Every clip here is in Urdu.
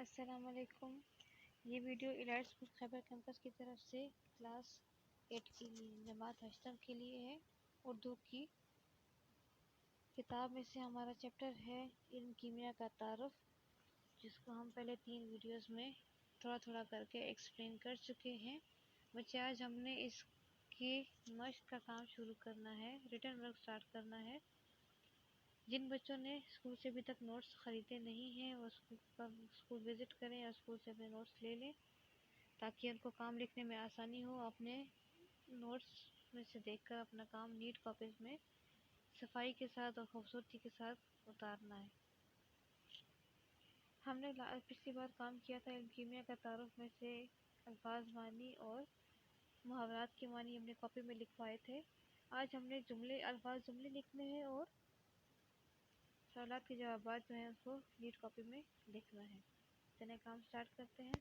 السلام علیکم۔ یہ ویڈیو الائٹ اسکول خیبر کیمپس کی طرف سے کلاس 8 کے لیے جماعت ہشتم کے لیے ہے۔ اردو کی کتاب میں سے ہمارا چیپٹر ہے علم کیمیا کا تعارف، جس کو ہم پہلے 3 ویڈیوز میں تھوڑا تھوڑا کر کے ایکسپلین کر چکے ہیں۔ بچے آج ہم نے اس کی مشق کا کام شروع کرنا ہے، ریٹن ورک سٹارٹ کرنا ہے۔ جن بچوں نے اسکول سے ابھی تک نوٹس خریدے نہیں ہیں وہ اسکول وزٹ کریں اور اسکول سے اپنے نوٹس لے لیں تاکہ ان کو کام لکھنے میں آسانی ہو۔ اپنے نوٹس میں سے دیکھ کر اپنا کام نیٹ کاپیز میں صفائی کے ساتھ اور خوبصورتی کے ساتھ اتارنا ہے۔ ہم نے پچھلی بار کام کیا تھا علم کیمیا کا تعارف میں سے الفاظ معنی اور محاورات کے معنی ہم نے کاپی میں لکھوائے تھے۔ آج ہم نے جملے لکھنے ہیں اور سوالات کے جوابات جو ہیں اس کو نیٹ کاپی میں لکھنا ہے۔ چلیں کام سٹارٹ کرتے ہیں۔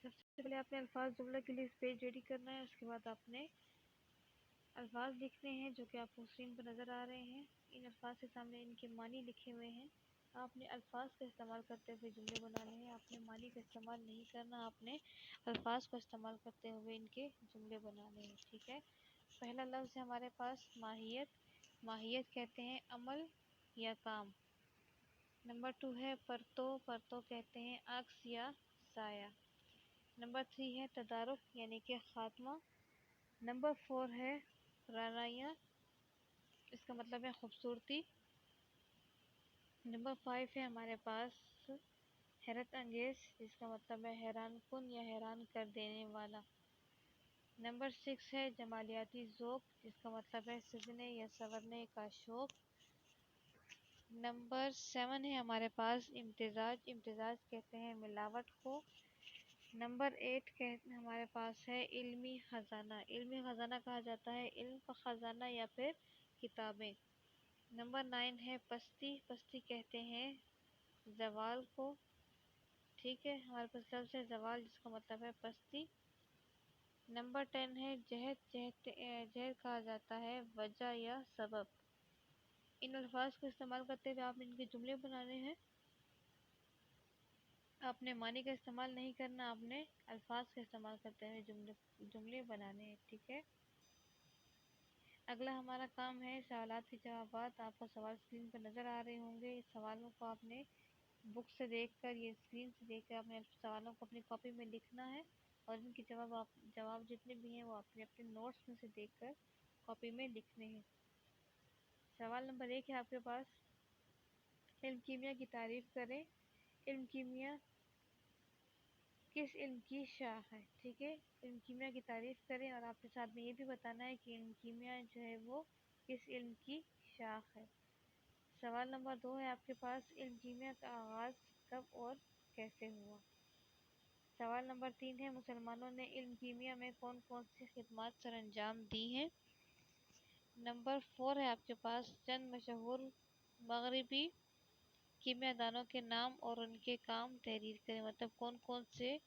سب سے پہلے آپ نے الفاظ جملہ کے لیے پیج ریڈی کرنا ہے، اس کے بعد آپ نے الفاظ لکھنے ہیں جو کہ آپ کو اسکرین پر نظر آ رہے ہیں۔ ان الفاظ کے سامنے ان کے معنی لکھے ہوئے ہیں۔ آپ نے الفاظ کا استعمال کرتے ہوئے جملے بنانے ہیں، آپ نے معنی کا استعمال نہیں کرنا، آپ نے الفاظ کا استعمال کرتے ہوئے ان کے جملے بنانے ہیں، ٹھیک ہے۔ پہلا لفظ ہے ہمارے پاس ماہیت۔ ماہیت کہتے ہیں عمل یا کام۔ نمبر 2 ہے پرتو۔ پرتو کہتے ہیں عکس یا سایہ۔ نمبر 3 ہے تدارک یعنی کہ خاتمہ۔ نمبر 4 ہے رانائیاں، اس کا مطلب ہے خوبصورتی۔ نمبر 5 ہے ہمارے پاس حیرت انگیز، جس کا مطلب ہے حیران کن یا حیران کر دینے والا۔ نمبر 6 ہے جمالیاتی ذوق، جس کا مطلب ہے سجنے یا سنورنے کا شوق۔ نمبر 7 ہے ہمارے پاس امتزاج۔ امتزاج کہتے ہیں ملاوٹ کو۔ نمبر 8 ہمارے پاس ہے علمی خزانہ۔ علمی خزانہ کہا جاتا ہے علم کا خزانہ یا پھر کتابیں۔ نمبر 9 ہے پستی۔ پستی کہتے ہیں زوال کو، ٹھیک ہے، ہمارے پاس لفظ ہے زوال جس کا مطلب ہے پستی۔ نمبر 10 ہے جہد۔ جہد کہا جاتا ہے وجہ یا سبب۔ ان الفاظ کو استعمال کرتے ہوئے آپ نے ان کے جملے بنانے ہیں۔ آپ نے معنی کا استعمال نہیں کرنا، آپ نے الفاظ کا استعمال کرتے ہوئے جملے بنانے ہیں، ٹھیک ہے۔ اگلا ہمارا کام ہے سوالات کے جوابات۔ آپ کو سوال اسکرین پر نظر آ رہے ہوں گے۔ اس سوالوں کو آپ نے بک سے دیکھ کر یا اسکرین سے دیکھ کر اپنے سوالوں کو اپنی کاپی میں لکھنا ہے اور ان کے جواب جتنے بھی ہیں وہ آپ نے اپنے نوٹس میں سے دیکھ کر کاپی میں لکھنے ہیں۔ سوال نمبر 1 ہے آپ کے پاس علم کیمیا کی تعریف کریں۔ علم کیمیا کس علم کی شاخ ہے، ٹھیک ہے۔ علم کیمیا کی تعریف کریں اور آپ کے ساتھ میں یہ بھی بتانا ہے کہ علم کیمیا جو ہے وہ کس علم کی شاخ ہے۔ سوال نمبر 2 ہے آپ کے پاس علم کیمیا کا آغاز کب اور کیسے ہوا۔ سوال نمبر 3 ہے مسلمانوں نے علم کیمیا میں کون کون سی خدمات سر انجام دی ہیں۔ نمبر 4 ہے آپ کے پاس چند مشہور مغربی کیمیا دانوں کے نام اور ان کے کام تحریر کریں، مطلب کون کون سے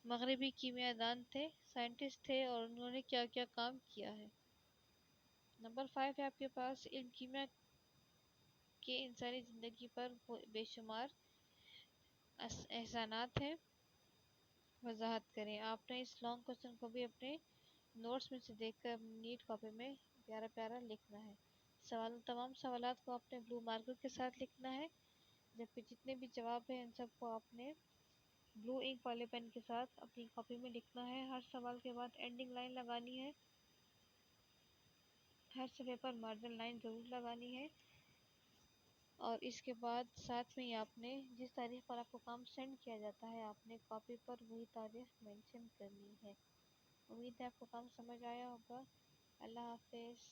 مغربی کیمیا دان تھے، سائنٹسٹ تھے اور انہوں نے کیا کیا کام کیا ہے۔ نمبر 5 ہے آپ کے پاس علم کیمیا کے انسانی زندگی پر بے شمار احسانات ہیں، وضاحت کریں۔ آپ نے اس لانگ کوسچن کو بھی اپنے نوٹس میں سے دیکھ کر نیٹ کاپی میں پیارا پیارا لکھنا ہے۔ تمام سوالات کو آپ نے بلو مارکر کے ساتھ لکھنا ہے، جبکہ جتنے بھی جواب ہیں ان سب کو آپ نے بلو انک والے پین کے ساتھ اپنی کاپی میں لکھنا ہے۔ ہر سوال کے بعد اینڈنگ لائن لگانی ہے، ہر صفحے پر مارجن لائن ضرور لگانی ہے، اور اس کے بعد ساتھ میں ہی آپ نے جس تاریخ پر آپ کو کام سینڈ کیا جاتا ہے آپ نے کاپی پر وہی تاریخ مینشن کرنی ہے۔ امید ہے آپ کو کام سمجھ آیا ہوگا۔ اللہ حافظ۔